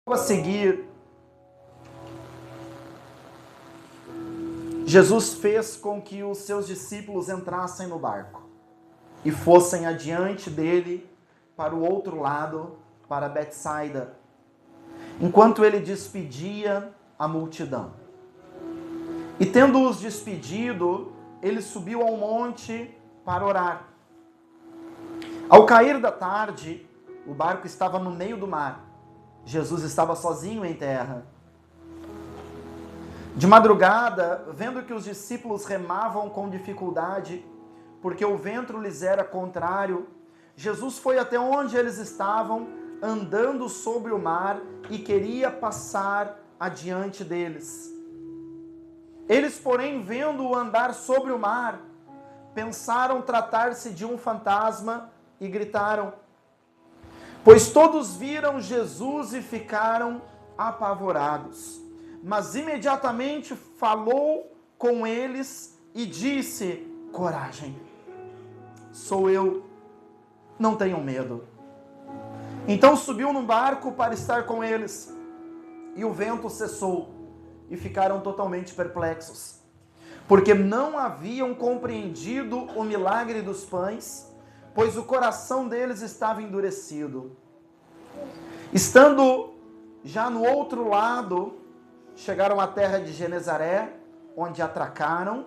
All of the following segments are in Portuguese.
A seguir, Jesus fez com que os seus discípulos entrassem no barco e fossem adiante dele para o outro lado, para Betsaida, enquanto ele despedia a multidão. E tendo-os despedido, ele subiu ao monte para orar. Ao cair da tarde, o barco estava no meio do mar. Jesus estava sozinho em terra. De madrugada, vendo que os discípulos remavam com dificuldade, porque o vento lhes era contrário, Jesus foi até onde eles estavam, andando sobre o mar, e queria passar adiante deles. Eles, porém, vendo-o andar sobre o mar, pensaram tratar-se de um fantasma e gritaram, pois todos viram Jesus e ficaram apavorados. Mas imediatamente falou com eles e disse, coragem, sou eu, não tenham medo. Então subiu no barco para estar com eles, e o vento cessou, e ficaram totalmente perplexos, porque não haviam compreendido o milagre dos pães, pois o coração deles estava endurecido. Estando já no outro lado, chegaram à terra de Genezaré, onde atracaram,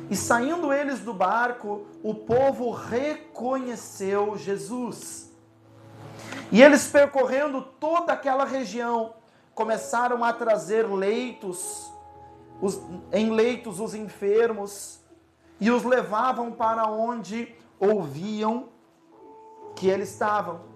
e saindo eles do barco, o povo reconheceu Jesus. E eles, percorrendo toda aquela região, começaram a trazer em leitos os enfermos, e os levavam para onde ouviam que eles estavam.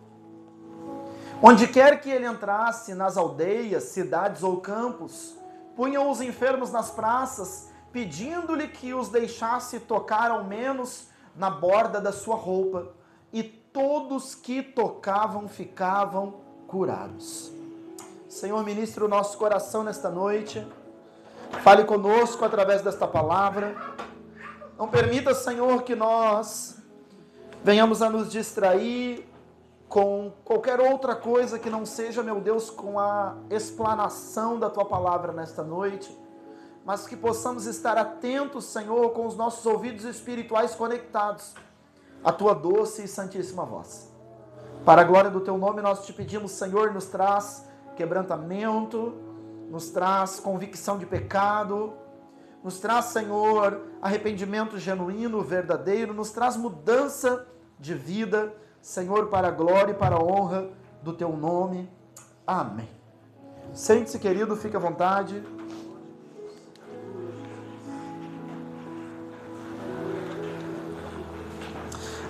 Onde quer que ele entrasse, nas aldeias, cidades ou campos, punham os enfermos nas praças, pedindo-lhe que os deixasse tocar ao menos na borda da sua roupa, e todos que tocavam ficavam curados. Senhor, ministre o nosso coração nesta noite, fale conosco através desta palavra. Não permita, Senhor, que nós venhamos a nos distrair com qualquer outra coisa que não seja, meu Deus, com a explanação da Tua palavra nesta noite, mas que possamos estar atentos, Senhor, com os nossos ouvidos espirituais conectados à Tua doce e santíssima voz. Para a glória do Teu nome nós te pedimos, Senhor, nos traz quebrantamento, nos traz convicção de pecado, nos traz, Senhor, arrependimento genuíno, verdadeiro, nos traz mudança de vida, Senhor, para a glória e para a honra do Teu nome. Amém. Sente-se, querido, fique à vontade.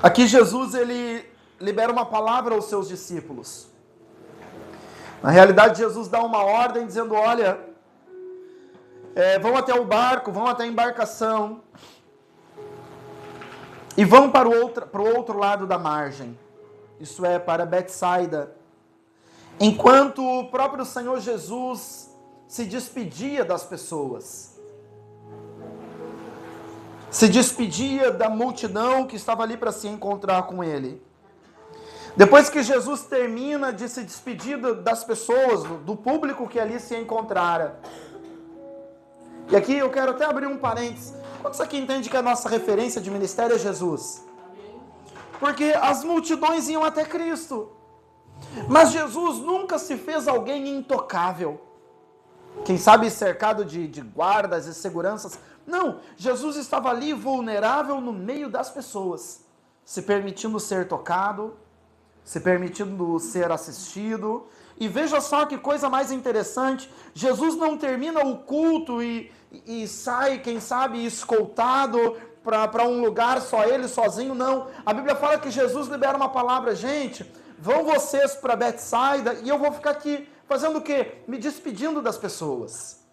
Aqui Jesus, ele libera uma palavra aos seus discípulos. Na realidade, Jesus dá uma ordem dizendo, olha, vão até o barco, vão até a embarcação e vão para o outro lado da margem. Isso é, para Betsaida. Enquanto o próprio Senhor Jesus se despedia das pessoas. Se despedia da multidão que estava ali para se encontrar com ele. Depois que Jesus termina de se despedir das pessoas, do público que ali se encontrara. E aqui eu quero até abrir um parênteses. Quantos aqui entende que a nossa referência de ministério é Jesus? Porque as multidões iam até Cristo. Mas Jesus nunca se fez alguém intocável. Quem sabe cercado de guardas e seguranças. Não, Jesus estava ali vulnerável no meio das pessoas. Se permitindo ser tocado, se permitindo ser assistido. E veja só que coisa mais interessante. Jesus não termina o culto e sai, quem sabe, escoltado para um lugar só ele sozinho, não. A Bíblia fala que Jesus libera uma palavra, gente, vão vocês para Betsaida e eu vou ficar aqui fazendo o quê? Me despedindo das pessoas.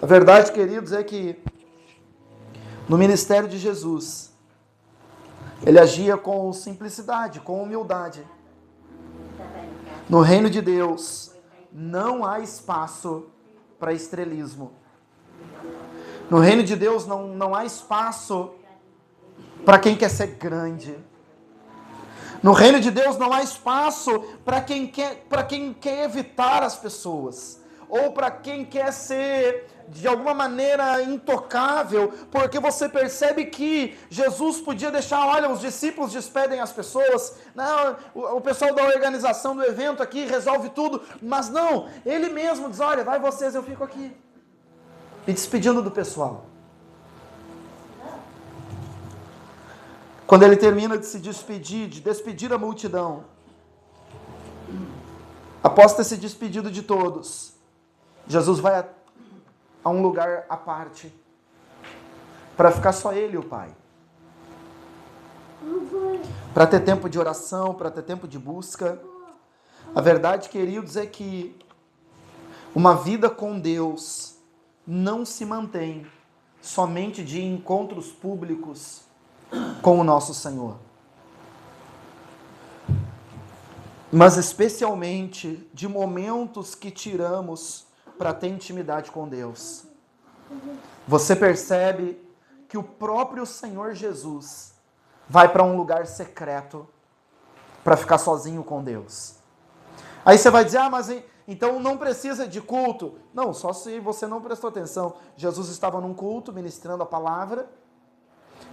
A verdade, queridos, é que no ministério de Jesus, ele agia com simplicidade, com humildade. No reino de Deus, não há espaço para estrelismo. No reino de Deus não há espaço para quem quer ser grande. No reino de Deus não há espaço para quem quer evitar as pessoas, ou para quem quer ser de alguma maneira intocável, porque você percebe que Jesus podia deixar, olha, os discípulos despedem as pessoas, não, o pessoal da organização do evento aqui resolve tudo, mas não, ele mesmo diz, olha, vai vocês, eu fico aqui, e despedindo do pessoal. Quando ele termina de se despedir, de despedir a multidão, após ter se despedido de todos, Jesus vai a um lugar à parte, para ficar só ele e o Pai. Para ter tempo de oração, para ter tempo de busca. A verdade, queridos, é que uma vida com Deus não se mantém somente de encontros públicos com o nosso Senhor, mas especialmente de momentos que tiramos para ter intimidade com Deus. Você percebe que o próprio Senhor Jesus vai para um lugar secreto para ficar sozinho com Deus. Aí você vai dizer, mas então não precisa de culto. Não, só se você não prestou atenção. Jesus estava num culto, ministrando a palavra.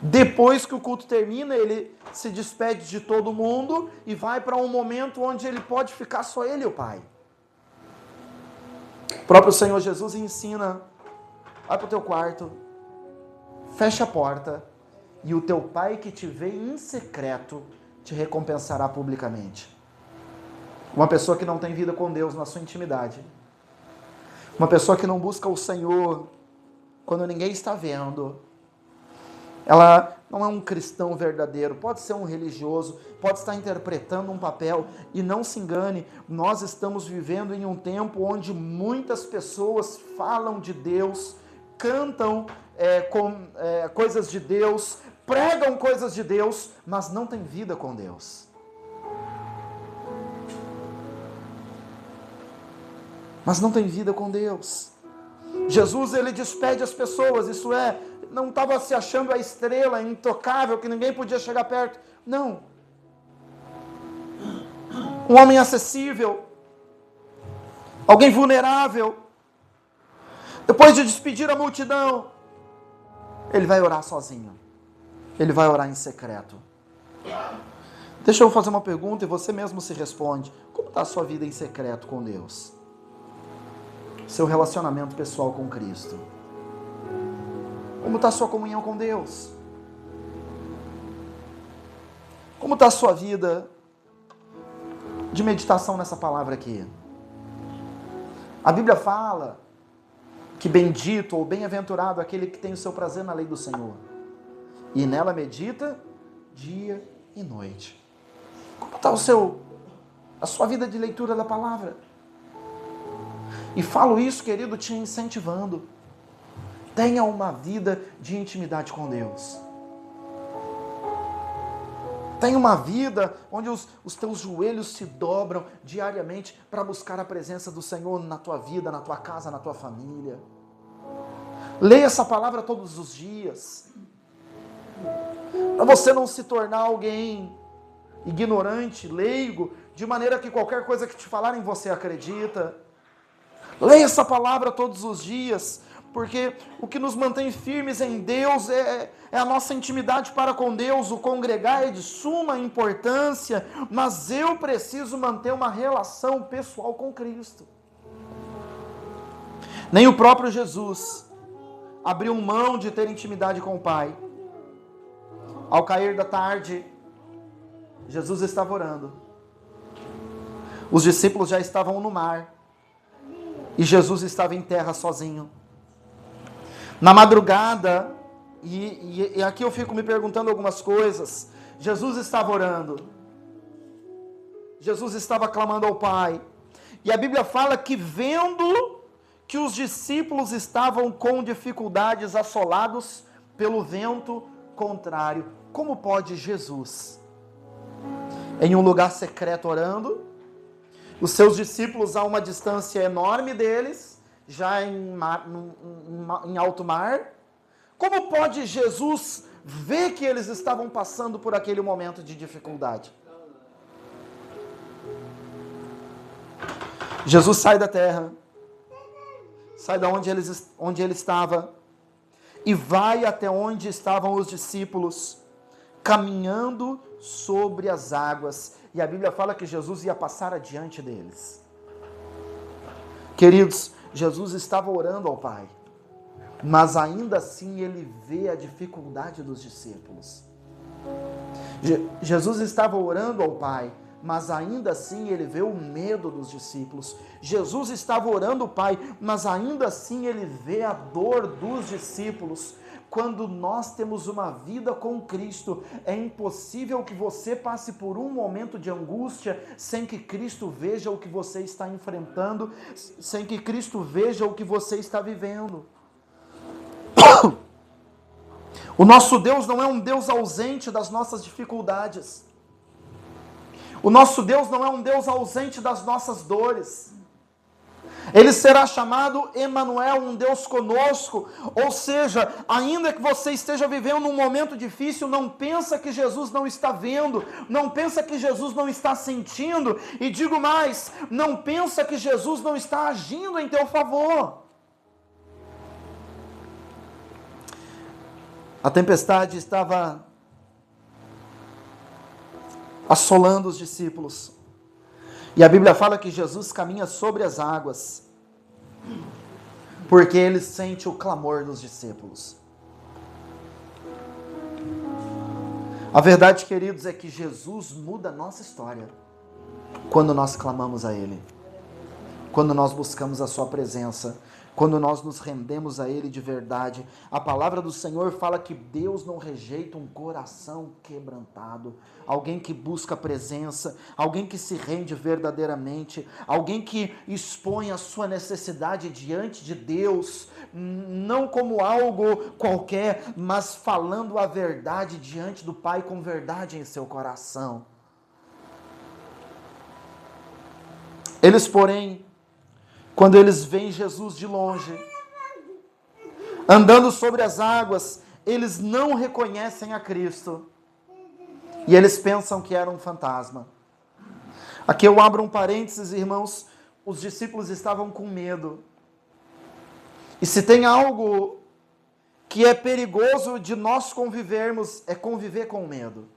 Depois que o culto termina, ele se despede de todo mundo e vai para um momento onde ele pode ficar só ele e o Pai. O próprio Senhor Jesus ensina, vai para o teu quarto, fecha a porta, e o teu Pai que te vê em secreto te recompensará publicamente. Uma pessoa que não tem vida com Deus na sua intimidade, uma pessoa que não busca o Senhor quando ninguém está vendo, ela não é um cristão verdadeiro, pode ser um religioso, pode estar interpretando um papel, e não se engane, nós estamos vivendo em um tempo onde muitas pessoas falam de Deus, cantam coisas de Deus, pregam coisas de Deus, mas não tem vida com Deus. Mas não tem vida com Deus. Jesus, ele despede as pessoas, isso é, não estava se achando a estrela intocável, que ninguém podia chegar perto. Não. Um homem acessível. Alguém vulnerável. Depois de despedir a multidão, ele vai orar sozinho. Ele vai orar em secreto. Deixa eu fazer uma pergunta e você mesmo se responde. Como está a sua vida em secreto com Deus? Seu relacionamento pessoal com Cristo? Como está a sua comunhão com Deus? Como está a sua vida de meditação nessa palavra aqui? A Bíblia fala que bendito ou bem-aventurado é aquele que tem o seu prazer na lei do Senhor, e nela medita dia e noite. Como está a sua vida de leitura da palavra? E falo isso, querido, te incentivando. Tenha uma vida de intimidade com Deus. Tenha uma vida onde os teus joelhos se dobram diariamente para buscar a presença do Senhor na tua vida, na tua casa, na tua família. Leia essa palavra todos os dias. Para você não se tornar alguém ignorante, leigo, de maneira que qualquer coisa que te falarem você acredita. Leia essa palavra todos os dias, porque o que nos mantém firmes em Deus é a nossa intimidade para com Deus. O congregar é de suma importância, mas eu preciso manter uma relação pessoal com Cristo. Nem o próprio Jesus abriu mão de ter intimidade com o Pai. Ao cair da tarde, Jesus estava orando. Os discípulos já estavam no mar. E Jesus estava em terra sozinho. Na madrugada, e aqui eu fico me perguntando algumas coisas. Jesus estava orando. Jesus estava clamando ao Pai. E a Bíblia fala que vendo que os discípulos estavam com dificuldades, assolados pelo vento contrário, como pode Jesus, em um lugar secreto orando, os seus discípulos a uma distância enorme deles, já em alto mar, como pode Jesus ver que eles estavam passando por aquele momento de dificuldade? Jesus sai da terra, sai da onde ele estava e vai até onde estavam os discípulos, caminhando sobre as águas. E a Bíblia fala que Jesus ia passar adiante deles. Queridos, Jesus estava orando ao Pai, mas ainda assim ele vê a dificuldade dos discípulos. Jesus estava orando ao Pai, mas ainda assim ele vê o medo dos discípulos. Jesus estava orando ao Pai, mas ainda assim ele vê a dor dos discípulos. Quando nós temos uma vida com Cristo, é impossível que você passe por um momento de angústia sem que Cristo veja o que você está enfrentando, sem que Cristo veja o que você está vivendo. O nosso Deus não é um Deus ausente das nossas dificuldades. O nosso Deus não é um Deus ausente das nossas dores. Ele será chamado Emanuel, um Deus conosco. Ou seja, ainda que você esteja vivendo um momento difícil, não pensa que Jesus não está vendo, não pensa que Jesus não está sentindo, e digo mais, não pensa que Jesus não está agindo em teu favor. A tempestade estava assolando os discípulos. E a Bíblia fala que Jesus caminha sobre as águas, porque ele sente o clamor dos discípulos. A verdade, queridos, é que Jesus muda a nossa história quando nós clamamos a Ele, quando nós buscamos a Sua presença, quando nós nos rendemos a Ele de verdade. A palavra do Senhor fala que Deus não rejeita um coração quebrantado, alguém que busca a presença, alguém que se rende verdadeiramente, alguém que expõe a sua necessidade diante de Deus, não como algo qualquer, mas falando a verdade diante do Pai com verdade em seu coração. Eles, porém, quando eles veem Jesus de longe, andando sobre as águas, eles não reconhecem a Cristo. E eles pensam que era um fantasma. Aqui eu abro um parênteses, irmãos. Os discípulos estavam com medo. E se tem algo que é perigoso de nós convivermos, é conviver com medo.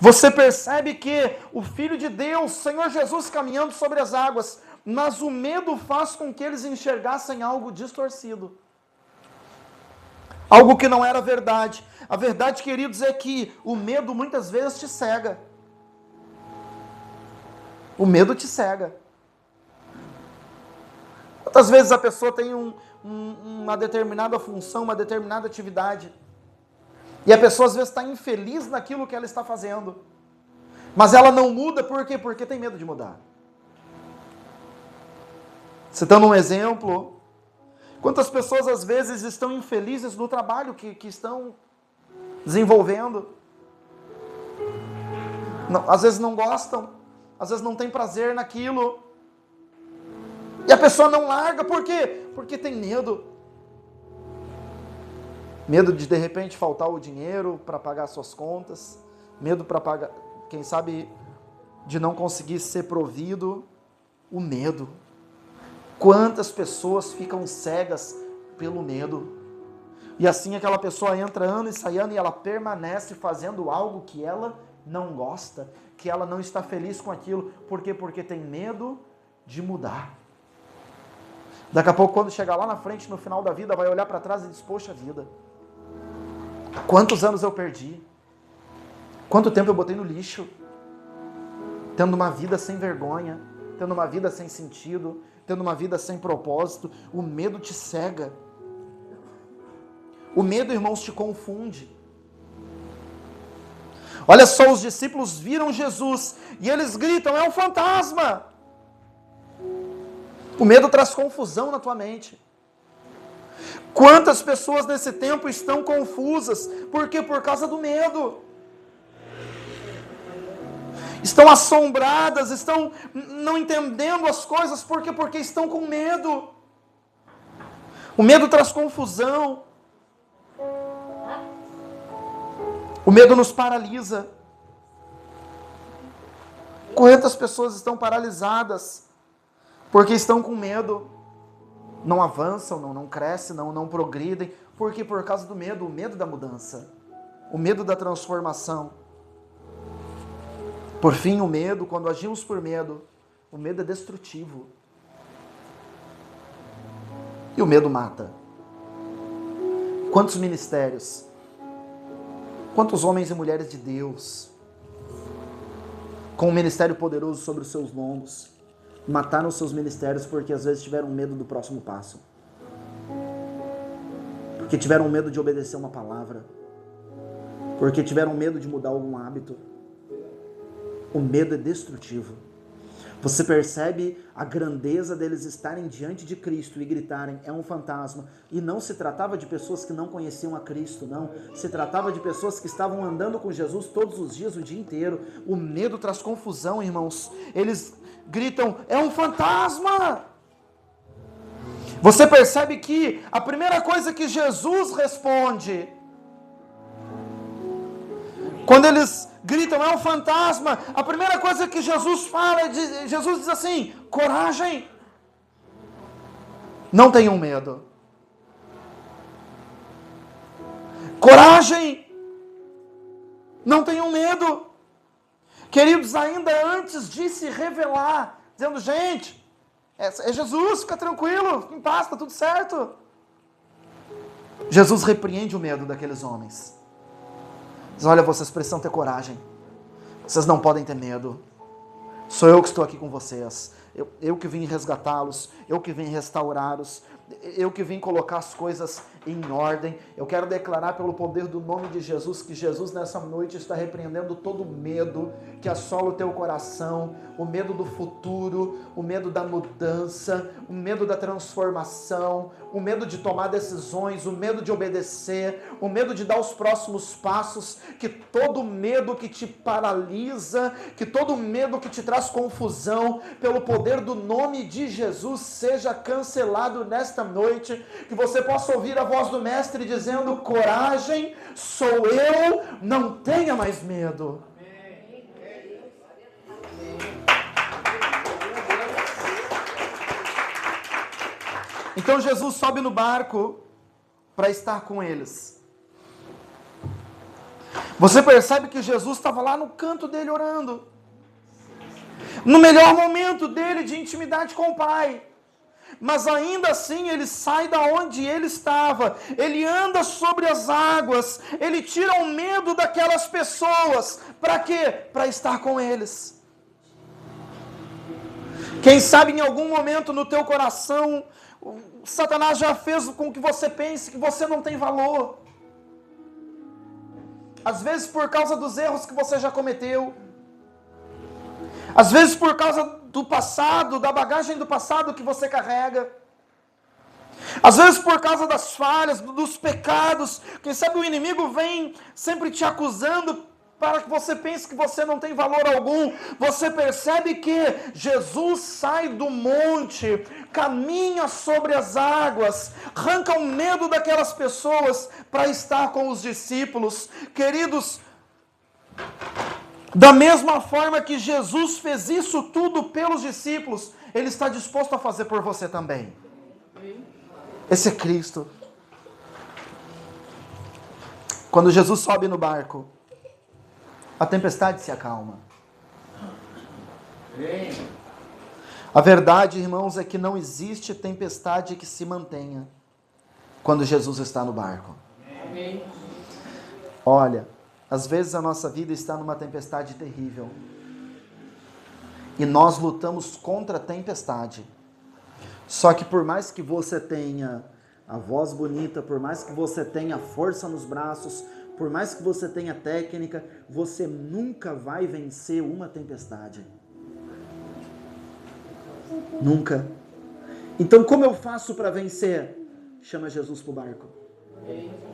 Você percebe que o Filho de Deus, Senhor Jesus, caminhando sobre as águas, mas o medo faz com que eles enxergassem algo distorcido. Algo que não era verdade. A verdade, queridos, é que o medo muitas vezes te cega. O medo te cega. Quantas vezes a pessoa tem uma determinada função, uma determinada atividade, e a pessoa às vezes está infeliz naquilo que ela está fazendo, mas ela não muda, por quê? Porque tem medo de mudar. Citando um exemplo, quantas pessoas às vezes estão infelizes no trabalho que estão desenvolvendo, às vezes não gostam, às vezes não tem prazer naquilo, e a pessoa não larga, por quê? Porque tem medo. Medo de repente faltar o dinheiro para pagar suas contas, medo para pagar, quem sabe, de não conseguir ser provido, o medo. Quantas pessoas ficam cegas pelo medo? E assim aquela pessoa entra ano e sai ano e ela permanece fazendo algo que ela não gosta, que ela não está feliz com aquilo. Por quê? Porque tem medo de mudar. Daqui a pouco, quando chegar lá na frente, no final da vida, vai olhar para trás e diz, poxa vida, quantos anos eu perdi? Quanto tempo eu botei no lixo? Tendo uma vida sem vergonha, tendo uma vida sem sentido, tendo uma vida sem propósito. O medo te cega. O medo, irmãos, te confunde. Olha só, os discípulos viram Jesus e eles gritam, é um fantasma. O medo traz confusão na tua mente. Quantas pessoas nesse tempo estão confusas? Por quê? Por causa do medo. Estão assombradas, estão não entendendo as coisas. Por quê? Porque estão com medo. O medo traz confusão. O medo nos paralisa. Quantas pessoas estão paralisadas? Porque estão com medo, não avançam, não crescem, não progridem. Porque por causa do medo, o medo da mudança, o medo da transformação. Por fim, o medo, quando agimos por medo, o medo é destrutivo. E o medo mata. Quantos ministérios, quantos homens e mulheres de Deus, com um ministério poderoso sobre os seus lombos, mataram os seus ministérios porque às vezes tiveram medo do próximo passo. Porque tiveram medo de obedecer uma palavra. Porque tiveram medo de mudar algum hábito. O medo é destrutivo. Você percebe a grandeza deles estarem diante de Cristo e gritarem, é um fantasma. E não se tratava de pessoas que não conheciam a Cristo, não. Se tratava de pessoas que estavam andando com Jesus todos os dias, o dia inteiro. O medo traz confusão, irmãos. Eles gritam, é um fantasma! Você percebe que a primeira coisa que Jesus responde, quando eles gritam, é um fantasma, a primeira coisa que Jesus fala, Jesus diz assim, coragem, não tenham medo. Coragem, não tenham medo. Queridos, ainda antes de se revelar, dizendo, gente, é Jesus, fica tranquilo, em paz, está tudo certo. Jesus repreende o medo daqueles homens. Diz, olha, vocês precisam ter coragem. Vocês não podem ter medo. Sou eu que estou aqui com vocês. Eu que vim resgatá-los. Eu que vim restaurá-los. Eu que vim colocar as coisas em ordem. Eu quero declarar pelo poder do nome de Jesus que Jesus nessa noite está repreendendo todo o medo que assola o teu coração, o medo do futuro, o medo da mudança, o medo da transformação, o medo de tomar decisões, o medo de obedecer, o medo de dar os próximos passos, que todo medo que te paralisa, que todo medo que te traz confusão, pelo poder do nome de Jesus, seja cancelado nesta noite, que você possa ouvir a voz do Mestre dizendo, coragem, sou eu, não tenha mais medo. Então Jesus sobe no barco para estar com eles. Você percebe que Jesus estava lá no canto dele orando, no melhor momento dele de intimidade com o Pai. Mas ainda assim ele sai da onde ele estava, ele anda sobre as águas, ele tira o medo daquelas pessoas. Para quê? Para estar com eles. Quem sabe em algum momento no teu coração, Satanás já fez com que você pense que você não tem valor. Às vezes por causa dos erros que você já cometeu. Às vezes por causa do passado, da bagagem do passado que você carrega. Às vezes por causa das falhas, dos pecados. Quem sabe o inimigo vem sempre te acusando para que você pense que você não tem valor algum. Você percebe que Jesus sai do monte, caminha sobre as águas, arranca o medo daquelas pessoas para estar com os discípulos. Queridos, da mesma forma que Jesus fez isso tudo pelos discípulos, Ele está disposto a fazer por você também. Esse é Cristo. Quando Jesus sobe no barco, a tempestade se acalma. A verdade, irmãos, é que não existe tempestade que se mantenha quando Jesus está no barco. Olha, às vezes a nossa vida está numa tempestade terrível. E nós lutamos contra a tempestade. Só que por mais que você tenha a voz bonita, por mais que você tenha força nos braços, por mais que você tenha técnica, você nunca vai vencer uma tempestade. Nunca. Então como eu faço para vencer? Chama Jesus para o barco.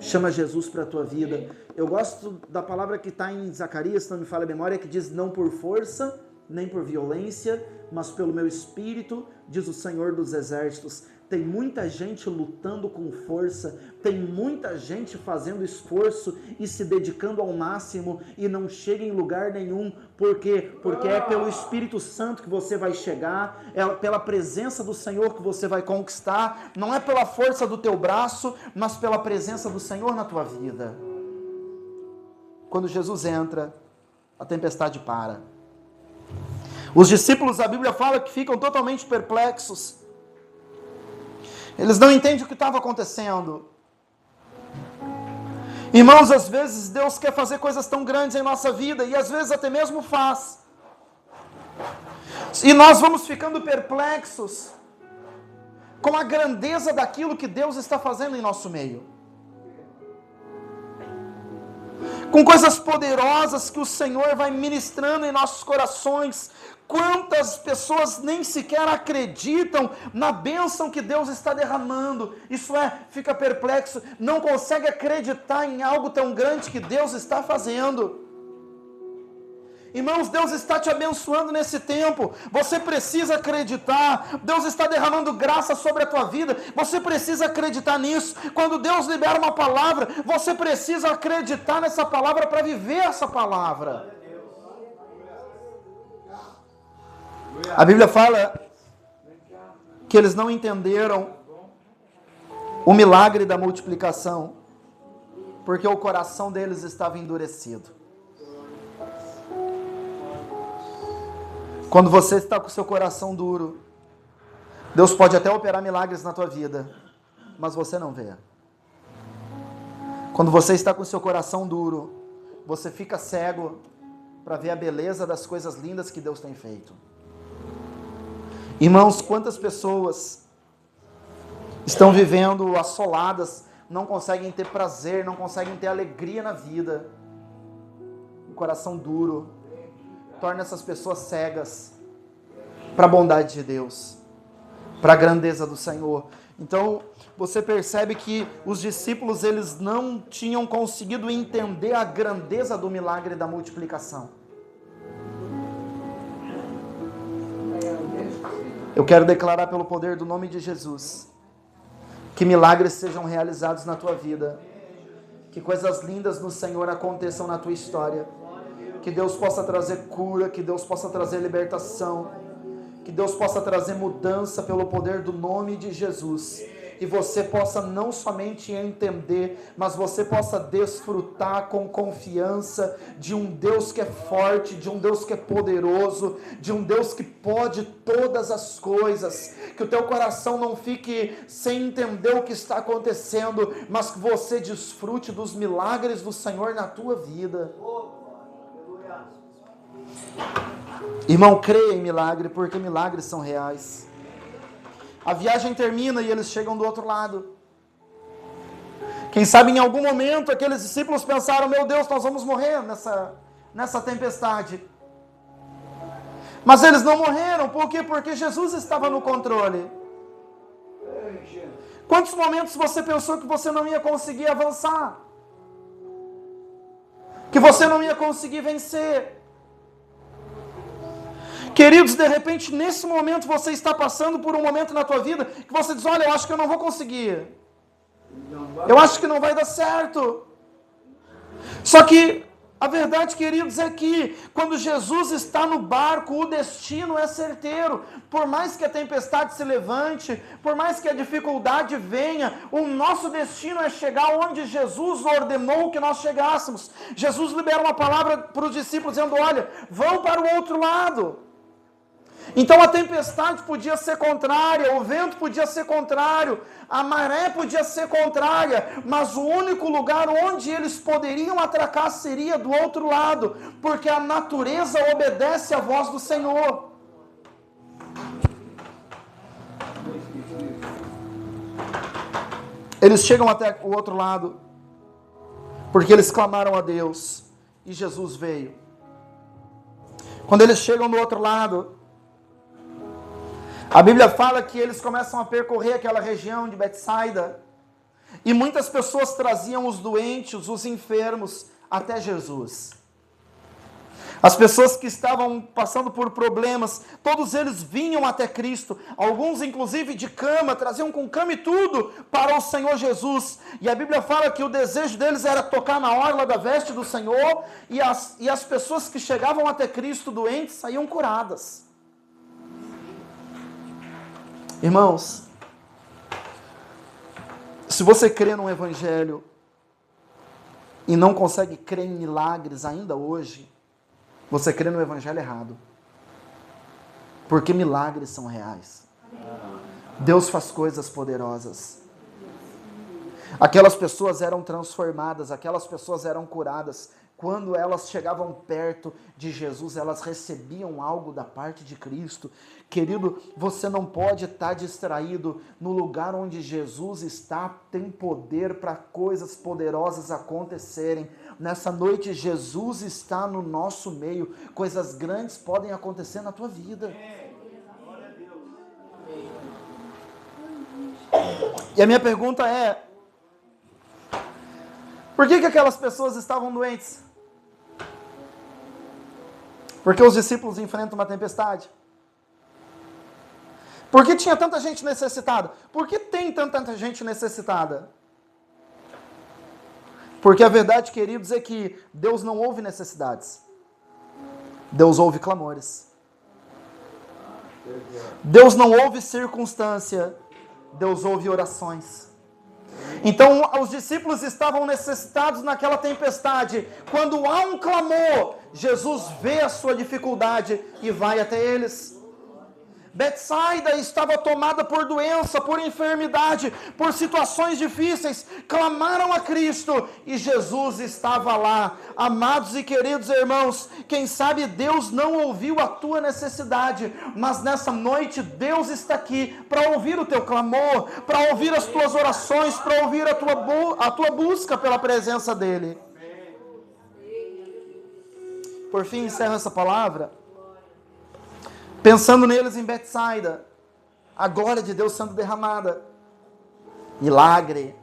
Chama Jesus para a tua vida. Eu gosto da palavra que está em Zacarias, se não me falha a memória, que diz não por força nem por violência, mas pelo meu espírito, diz o Senhor dos Exércitos. Tem muita gente lutando com força, tem muita gente fazendo esforço e se dedicando ao máximo e não chega em lugar nenhum. Por quê? Porque é pelo Espírito Santo que você vai chegar, é pela presença do Senhor que você vai conquistar, não é pela força do teu braço, mas pela presença do Senhor na tua vida. Quando Jesus entra, a tempestade para. Os discípulos, a Bíblia fala que ficam totalmente perplexos. Eles não entendem o que estava acontecendo. Irmãos, às vezes Deus quer fazer coisas tão grandes em nossa vida, e às vezes até mesmo faz. E nós vamos ficando perplexos com a grandeza daquilo que Deus está fazendo em nosso meio. Com coisas poderosas que o Senhor vai ministrando em nossos corações. Quantas pessoas nem sequer acreditam na bênção que Deus está derramando. Isso é, fica perplexo, não consegue acreditar em algo tão grande que Deus está fazendo. Irmãos, Deus está te abençoando nesse tempo. Você precisa acreditar. Deus está derramando graça sobre a tua vida. Você precisa acreditar nisso. Quando Deus libera uma palavra, você precisa acreditar nessa palavra para viver essa palavra. A Bíblia fala que eles não entenderam o milagre da multiplicação, porque o coração deles estava endurecido. Quando você está com o seu coração duro, Deus pode até operar milagres na tua vida, mas você não vê. Quando você está com o seu coração duro, você fica cego para ver a beleza das coisas lindas que Deus tem feito. Irmãos, quantas pessoas estão vivendo assoladas, não conseguem ter prazer, não conseguem ter alegria na vida. Um coração duro torna essas pessoas cegas para a bondade de Deus, para a grandeza do Senhor. Então, você percebe que os discípulos, eles não tinham conseguido entender a grandeza do milagre da multiplicação. Eu quero declarar pelo poder do nome de Jesus, que milagres sejam realizados na tua vida, que coisas lindas no Senhor aconteçam na tua história, que Deus possa trazer cura, que Deus possa trazer libertação, que Deus possa trazer mudança pelo poder do nome de Jesus, e você possa não somente entender, mas você possa desfrutar com confiança de um Deus que é forte, de um Deus que é poderoso, de um Deus que pode todas as coisas, que o teu coração não fique sem entender o que está acontecendo, mas que você desfrute dos milagres do Senhor na tua vida. Irmão, creia em milagre, porque milagres são reais. A viagem termina e eles chegam do outro lado. Quem sabe em algum momento aqueles discípulos pensaram: meu Deus, nós vamos morrer nessa tempestade. Mas eles não morreram, por quê? Porque Jesus estava no controle. Quantos momentos você pensou que você não ia conseguir avançar? Que você não ia conseguir vencer? Queridos, de repente, nesse momento você está passando por um momento na tua vida que você diz: olha, eu acho que eu não vou conseguir. Eu acho que não vai dar certo. Só que a verdade, queridos, é que quando Jesus está no barco, o destino é certeiro. Por mais que a tempestade se levante, por mais que a dificuldade venha, o nosso destino é chegar onde Jesus ordenou que nós chegássemos. Jesus libera uma palavra para os discípulos dizendo: olha, vão para o outro lado. Então a tempestade podia ser contrária, o vento podia ser contrário, a maré podia ser contrária, mas o único lugar onde eles poderiam atracar seria do outro lado, porque a natureza obedece à voz do Senhor. Eles chegam até o outro lado, porque eles clamaram a Deus, e Jesus veio. Quando eles chegam do outro lado, a Bíblia fala que eles começam a percorrer aquela região de Betsaida, e muitas pessoas traziam os doentes, os enfermos, até Jesus. As pessoas que estavam passando por problemas, todos eles vinham até Cristo, alguns inclusive de cama, traziam com cama e tudo para o Senhor Jesus, e a Bíblia fala que o desejo deles era tocar na orla da veste do Senhor, e as pessoas que chegavam até Cristo doentes saíam curadas. Irmãos, se você crê no Evangelho e não consegue crer em milagres ainda hoje, você crê no Evangelho errado. Porque milagres são reais. Deus faz coisas poderosas. Aquelas pessoas eram transformadas, aquelas pessoas eram curadas. Quando elas chegavam perto de Jesus, elas recebiam algo da parte de Cristo. Querido, você não pode estar distraído. No lugar onde Jesus está, tem poder para coisas poderosas acontecerem. Nessa noite, Jesus está no nosso meio. Coisas grandes podem acontecer na tua vida. E a minha pergunta é: por que aquelas pessoas estavam doentes? Porque os discípulos enfrentam uma tempestade. Por que tinha tanta gente necessitada? Por que tem tanta gente necessitada? Porque a verdade, queridos, é que Deus não ouve necessidades. Deus ouve clamores. Deus não ouve circunstância. Deus ouve orações. Então, os discípulos estavam necessitados naquela tempestade. Quando há um clamor, Jesus vê a sua dificuldade e vai até eles. Betsaida estava tomada por doença, por enfermidade, por situações difíceis. Clamaram a Cristo e Jesus estava lá. Amados e queridos irmãos, quem sabe Deus não ouviu a tua necessidade, mas nessa noite Deus está aqui para ouvir o teu clamor, para ouvir as tuas orações, para ouvir a tua busca pela presença dEle. Por fim, encerro essa palavra pensando neles em Betsaida, a glória de Deus sendo derramada, milagre,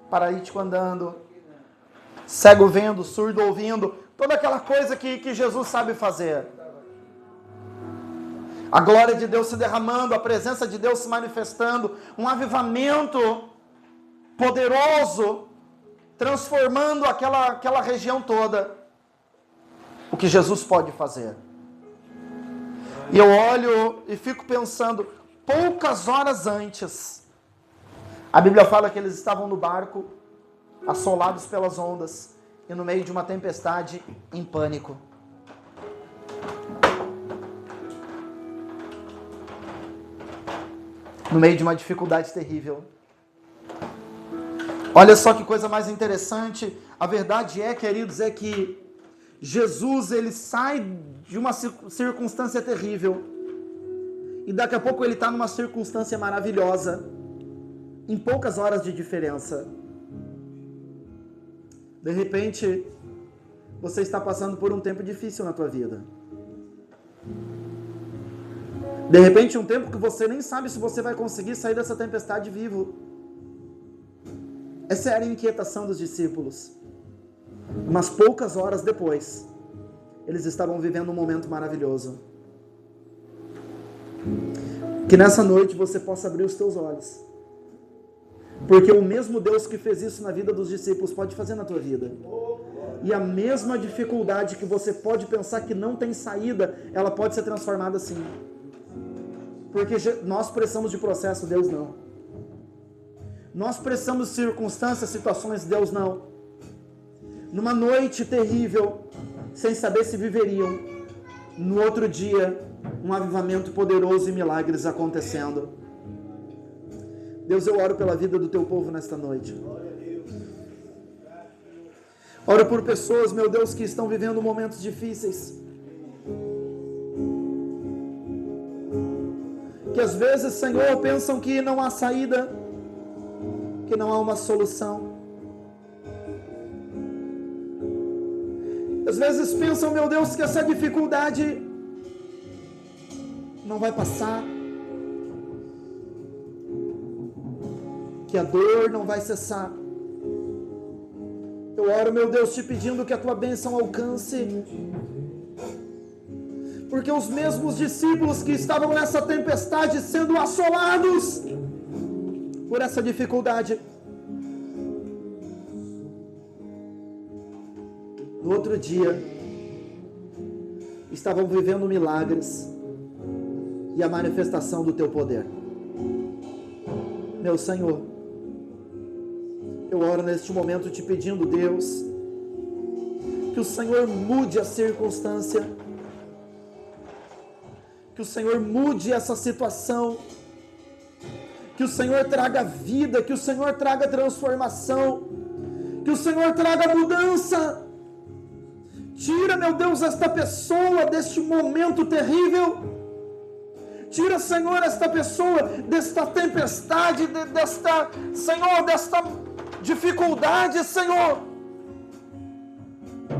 paralítico andando, cego vendo, surdo ouvindo, toda aquela coisa que Jesus sabe fazer. A glória de Deus se derramando, a presença de Deus se manifestando, um avivamento poderoso, transformando aquela região toda. O que Jesus pode fazer. E eu olho e fico pensando, poucas horas antes, a Bíblia fala que eles estavam no barco, assolados pelas ondas, e no meio de uma tempestade, em pânico. No meio de uma dificuldade terrível. Olha só que coisa mais interessante, a verdade é, queridos, é que Jesus, ele sai de uma circunstância terrível e daqui a pouco ele está numa circunstância maravilhosa, em poucas horas de diferença. De repente, você está passando por um tempo difícil na tua vida. De repente, um tempo que você nem sabe se você vai conseguir sair dessa tempestade vivo. Essa era a inquietação dos discípulos. Mas poucas horas depois, eles estavam vivendo um momento maravilhoso. Que nessa noite você possa abrir os teus olhos. Porque o mesmo Deus que fez isso na vida dos discípulos pode fazer na tua vida. E a mesma dificuldade que você pode pensar que não tem saída, ela pode ser transformada assim. Porque nós precisamos de processo, Deus não. Nós precisamos de circunstâncias, situações, Deus não. Numa noite terrível, sem saber se viveriam, no outro dia, um avivamento poderoso e milagres acontecendo. Deus, eu oro pela vida do teu povo nesta noite. Oro por pessoas, meu Deus, que estão vivendo momentos difíceis. Que às vezes, Senhor, pensam que não há saída, que não há uma solução. Às vezes pensam, meu Deus, que essa dificuldade não vai passar, que a dor não vai cessar. Eu oro, meu Deus, te pedindo que a tua bênção alcance Porque os mesmos discípulos que estavam nessa tempestade sendo assolados por essa dificuldade, no outro dia estavam vivendo milagres e a manifestação do teu poder. Meu Senhor, eu oro neste momento te pedindo, Deus, que o Senhor mude a circunstância, que o Senhor mude essa situação, que o Senhor traga vida, que o Senhor traga transformação, que o Senhor traga mudança. Tira, meu Deus, esta pessoa deste momento terrível. Tira, Senhor, esta pessoa desta tempestade, Senhor, desta dificuldade, Senhor.